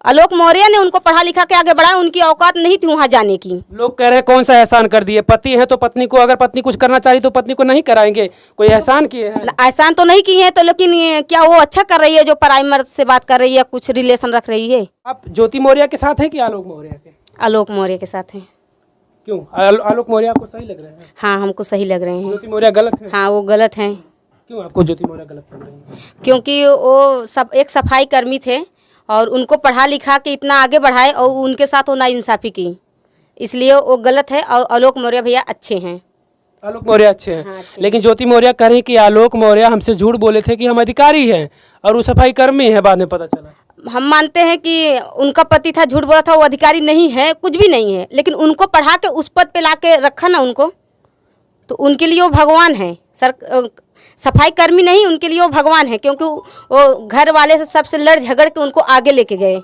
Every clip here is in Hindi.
आलोक मौर्य ने उनको पढ़ा लिखा के आगे बढ़ाया, उनकी औकात नहीं थी वहाँ जाने की। लोग कह रहे हैं कौन सा एहसान कर दिए, पति है तो पत्नी को, अगर पत्नी कुछ करना चाहिए तो पत्नी को नहीं कराएंगे, कोई एहसान किए हैं? एहसान तो नहीं किए हैं, तो लेकिन क्या वो अच्छा कर रही है जो पराई मर्द से बात कर रही है, कुछ रिलेशन रख रही है? आप ज्योति मौर्य के साथ हैं कि आलोक मौर्य के? आलोक मौर्य के साथ हैं। क्यों आलोक मौर्य आपको सही लग रहे हैं? हाँ, हमको सही लग रहे हैं। ज्योति मौर्य गलत है? हाँ, वो गलत हैं। क्यों आपको ज्योति मौर्य गलत लग रही है? क्योंकि वो सब एक सफाई कर्मी थे और उनको पढ़ा लिखा के इतना आगे बढ़ाए और उनके साथ वो नाइंसाफ़ी की, इसलिए वो गलत है। और आलोक मौर्य भैया अच्छे हैं। आलोक मौर्य अच्छे हैं। हाँ, अच्छे। लेकिन ज्योति मौर्य कह रही कि आलोक मौर्य हमसे झूठ बोले थे कि हम अधिकारी हैं और वो सफाई कर्मी है, बाद में पता चला। हम मानते हैं कि उनका पति था, झूठ बोला था, वो अधिकारी नहीं है, कुछ भी नहीं है, लेकिन उनको पढ़ा के उस पद पे ला के रखा ना उनको, तो उनके लिए वो भगवान है। सफाई कर्मी नहीं, उनके लिए वो भगवान है, क्योंकि वो घर वाले से सबसे लड़ झगड़ के उनको आगे लेके गए,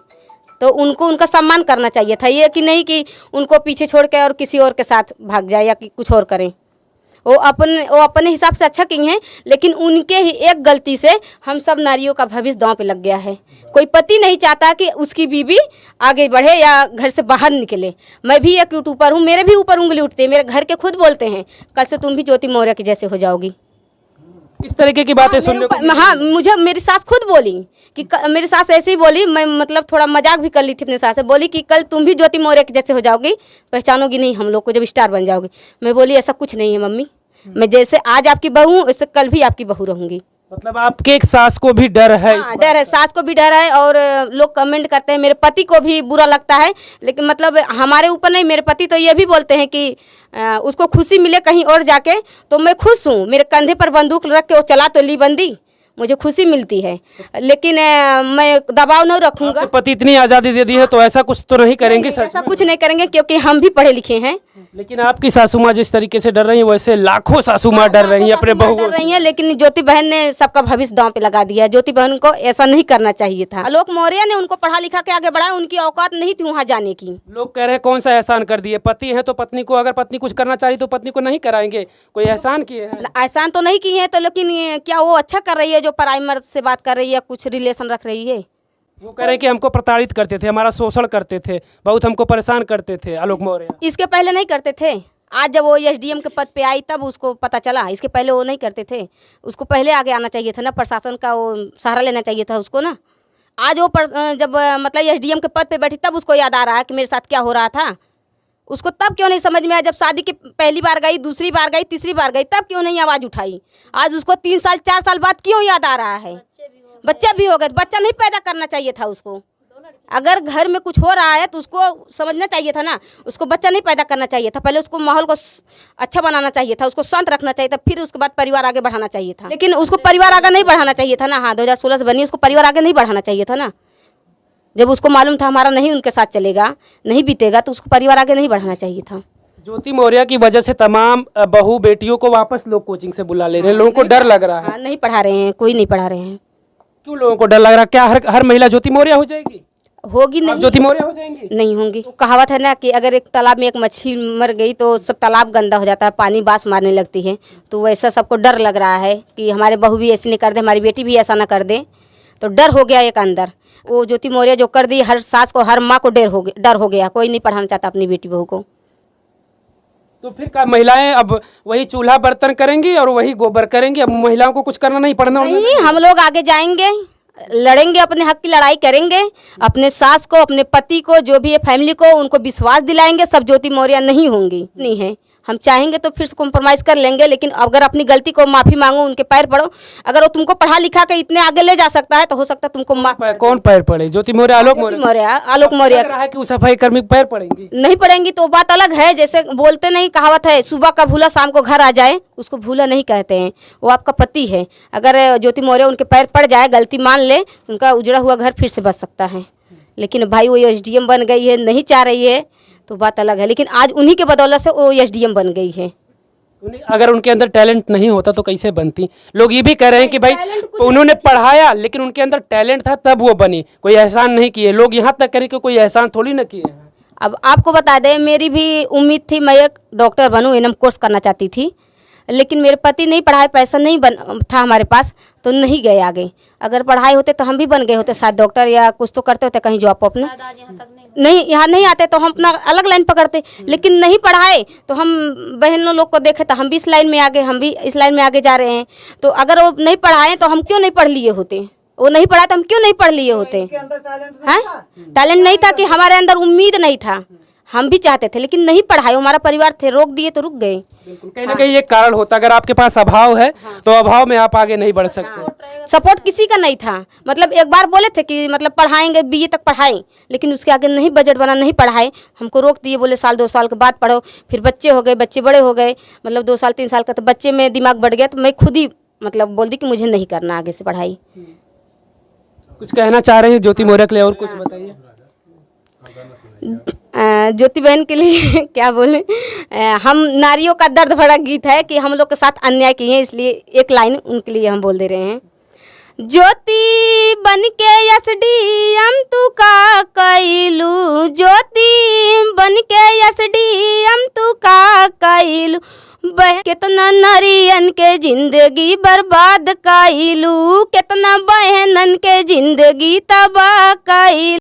तो उनको उनका सम्मान करना चाहिए था। ये कि नहीं कि उनको पीछे छोड़ के और किसी और के साथ भाग जाए या कि कुछ और करें। वो अपने हिसाब से अच्छा की हैं, लेकिन उनके ही एक गलती से हम सब नारियों का भविष्य दांव पे लग गया है। कोई पति नहीं चाहता कि उसकी बीवी आगे बढ़े या घर से बाहर निकले। मैं भी एक यूट्यूबर हूँ, मेरे भी ऊपर उंगली उठती है, मेरे घर के खुद बोलते हैं कल से तुम भी ज्योति मौर्य के जैसे हो जाओगी। इस तरीके की बातें सुनने को? हाँ, मुझे मेरी सास खुद बोली कि मेरी सास ऐसे ही बोली, मैं मतलब थोड़ा मजाक भी कर ली थी अपने सास से, बोली कि कल तुम भी ज्योति मौर्य के जैसे हो जाओगी, पहचानोगी नहीं हम लोग को जब स्टार बन जाओगी। मैं बोली ऐसा कुछ नहीं है मम्मी, मैं जैसे आज आपकी बहू हूँ वैसे कल भी आपकी बहू रहूंगी। मतलब आपके एक सास को भी डर है? हाँ, डर है, सास को भी डर है। और लोग कमेंट करते हैं, मेरे पति को भी बुरा लगता है, लेकिन मतलब हमारे ऊपर नहीं, मेरे पति तो ये भी बोलते हैं कि उसको खुशी मिले कहीं और जाके, तो मैं खुश हूँ। मेरे कंधे पर बंदूक रख के वो चला तो ली बंदी, मुझे खुशी मिलती है, लेकिन मैं दबाव नहीं रखूंगा। पति इतनी आज़ादी दे दी है तो ऐसा कुछ तो नहीं करेंगे? ऐसा कुछ नहीं करेंगे, क्योंकि हम भी पढ़े लिखे हैं। लेकिन आपकी सासू माँ जिस तरीके से डर रही है वैसे लाखों सासू माँ डर रही है अपने बहू डर रही हैं, लेकिन ज्योति बहन ने सबका भविष्य दांव पे लगा दिया है। ज्योति बहन को ऐसा नहीं करना चाहिए था। आलोक मौर्य ने उनको पढ़ा लिखा के आगे बढ़ाया, उनकी औकात नहीं थी वहाँ जाने की। लोग कह रहे हैं कौन सा एहसान कर दिए, पति है तो पत्नी को, अगर पत्नी कुछ करना चाहिए तो पत्नी को नहीं कराएंगे, कोई एहसान किए हैं? एहसान तो नहीं किए हैं, तो लेकिन क्या वो अच्छा कर रही है जो पराई मर्द से बात कर रही है, कुछ रिलेशन रख रही है? वो कह रहे हैं कि हमको प्रताड़ित करते थे, हमारा शोषण करते थे, बहुत हमको परेशान करते थे आलोक मौर्य। इसके पहले नहीं करते थे। आज जब वो एसडीएम के पद पे आई तब उसको पता चला, इसके पहले वो नहीं करते थे। उसको पहले आगे आना चाहिए था ना, प्रशासन का वो सहारा लेना चाहिए था उसको ना। आज वो जब मतलब एसडीएम के पद पे बैठी तब उसको याद आ रहा है कि मेरे साथ क्या हो रहा था। उसको तब क्यों नहीं समझ में आया? जब शादी की पहली बार गई, दूसरी बार गई, तीसरी बार गई, तब क्यों नहीं आवाज़ उठाई? आज उसको 3 साल 4 साल बाद क्यों याद आ रहा है? बच्चा भी हो गए, बच्चा नहीं पैदा करना चाहिए था उसको। अगर घर में कुछ हो रहा है तो उसको समझना चाहिए था ना, उसको बच्चा नहीं पैदा करना चाहिए था। पहले उसको माहौल को अच्छा बनाना चाहिए था, उसको शांत रखना चाहिए था, फिर उसके बाद परिवार आगे बढ़ाना चाहिए था। लेकिन उसको परिवार आगे नहीं बढ़ाना चाहिए था ना। हाँ, 2016 से बनी, उसको परिवार आगे नहीं बढ़ाना चाहिए था ना। जब उसको मालूम था हमारा नहीं उनके साथ चलेगा, नहीं बीतेगा, तो उसको परिवार आगे नहीं बढ़ाना चाहिए था। ज्योति मौर्य की वजह से तमाम बहू बेटियों को वापस लोग कोचिंग से बुला ले रहे हैं, लोगों को डर लग रहा है। हाँ, नहीं पढ़ा रहे हैं, कोई नहीं पढ़ा रहे हैं। क्यों लोगों को डर लग रहा है? क्या हर महिला ज्योति मौर्य हो जाएगी? होगी नहीं, ज्योति मौर्य हो जाएंगी? नहीं होंगी। तो कहावत है ना कि अगर एक तालाब में एक मछली मर गई तो सब तालाब गंदा हो जाता है, पानी बास मारने लगती है। तो वैसा सबको डर लग रहा है कि हमारे बहू भी ऐसी नहीं कर दे, हमारी बेटी भी ऐसा ना कर दे, तो डर हो गया एक अंदर। वो ज्योति मौर्य जो कर दी, हर सास को, हर माँ को डर हो गया। कोई नहीं पढ़ाना चाहता अपनी बेटी बहू को। तो फिर क्या महिलाएं अब वही चूल्हा बर्तन करेंगी और वही गोबर करेंगी? अब महिलाओं को कुछ करना नहीं, पढ़ना नहीं, हम लोग आगे जाएंगे, लड़ेंगे, अपने हक की लड़ाई करेंगे, अपने सास को, अपने पति को, जो भी है फैमिली को, उनको विश्वास दिलाएंगे। सब ज्योति मौर्य नहीं होंगी, नहीं है। हम चाहेंगे तो फिर से कॉम्प्रोमाइज़ कर लेंगे, लेकिन अगर अपनी गलती को माफ़ी मांगो, उनके पैर पड़ो। अगर वो तुमको पढ़ा लिखा के इतने आगे ले जा सकता है तो हो सकता है तुमको कौन पैर पड़े? ज्योति मौर्य, आलोक मौर्य? आलोक मौर्य लग रहा है कि सफाई कर्मी पैर पड़ेंगी? नहीं पड़ेंगी तो बात अलग है। जैसे बोलते नहीं, कहावत है, सुबह का भूला शाम को घर आ जाए, उसको भूला नहीं कहते हैं। वो आपका पति है। अगर ज्योति मौर्य उनके पैर पड़ जाए, गलती मान ले, उनका उजड़ा हुआ घर फिर से बच सकता है। लेकिन भाई वो एसडीएम बन गई है, नहीं चाह रही है तो बात अलग है, लेकिन आज उन्हीं के बदौलत से वो एसडीएम बन गई है। अगर उनके अंदर टैलेंट नहीं होता तो कैसे बनती? लोग ये भी कह रहे हैं कि भाई उन्होंने पढ़ाया लेकिन उनके अंदर टैलेंट था तब वो बनी, कोई एहसान नहीं किए। लोग यहाँ तक करें कि कोई एहसान थोड़ी ना किए हैं। अब आपको बता दें, मेरी भी उम्मीद थी मैं एक डॉक्टर बनूं, एनएम कोर्स करना चाहती थी, लेकिन मेरे पति नहीं पढ़ाए, पैसा नहीं था हमारे पास, तो नहीं गए आगे। अगर पढ़ाई होते तो हम भी बन गए होते, शायद डॉक्टर या कुछ तो करते होते, कहीं जॉब अपने नहीं, यहाँ नहीं आते तो हम अपना अलग लाइन पकड़ते। लेकिन नहीं पढ़ाए तो हम बहनों लोग को देखे तो हम भी इस लाइन में आगे, हम भी इस लाइन में आगे जा रहे हैं। तो अगर वो नहीं पढ़ाए तो हम क्यों नहीं पढ़ लिए होते, वो नहीं पढ़ाए तो हम क्यों नहीं पढ़ लिए होते हैं। टैलेंट नहीं था कि हमारे अंदर उम्मीद नहीं था, हम भी चाहते थे लेकिन नहीं पढ़ाए, हमारा परिवार थे, रोक दिए तो रुक गए। कहीं ना कहीं एक कारण होता, अगर आपके पास अभाव है तो अभाव में आप आगे नहीं बढ़ सकते। सपोर्ट किसी का नहीं था। मतलब एक बार बोले थे कि मतलब पढ़ाएंगे, बीए तक पढ़ाएं, लेकिन उसके आगे नहीं बजट बना, नहीं पढ़ाए, हमको रोक दिए, बोले साल 2 साल के बाद पढ़ो। फिर बच्चे हो गए, बच्चे बड़े हो गए, मतलब 2 साल 3 साल का, तो बच्चे में दिमाग बढ़ गया, तो मैं खुद ही मतलब बोल दी कि मुझे नहीं करना आगे से पढ़ाई। कुछ कहना चाह रहे हैं ज्योति मौर्य के लिए, और कुछ बताइए। ज्योति बहन के लिए क्या बोले, हम नारियों का दर्द भरा गीत है कि हम लोग के साथ अन्याय किए हैं, इसलिए एक लाइन उनके लिए हम बोल दे रहे हैं। ज्योति बन के एसडीएम तू का कैलू, ज्योति बन के एसडीएम तू का कैलू, कितना नारियन के जिंदगी बर्बाद कैलू, कितना बहनन के जिंदगी तबाह कैलू।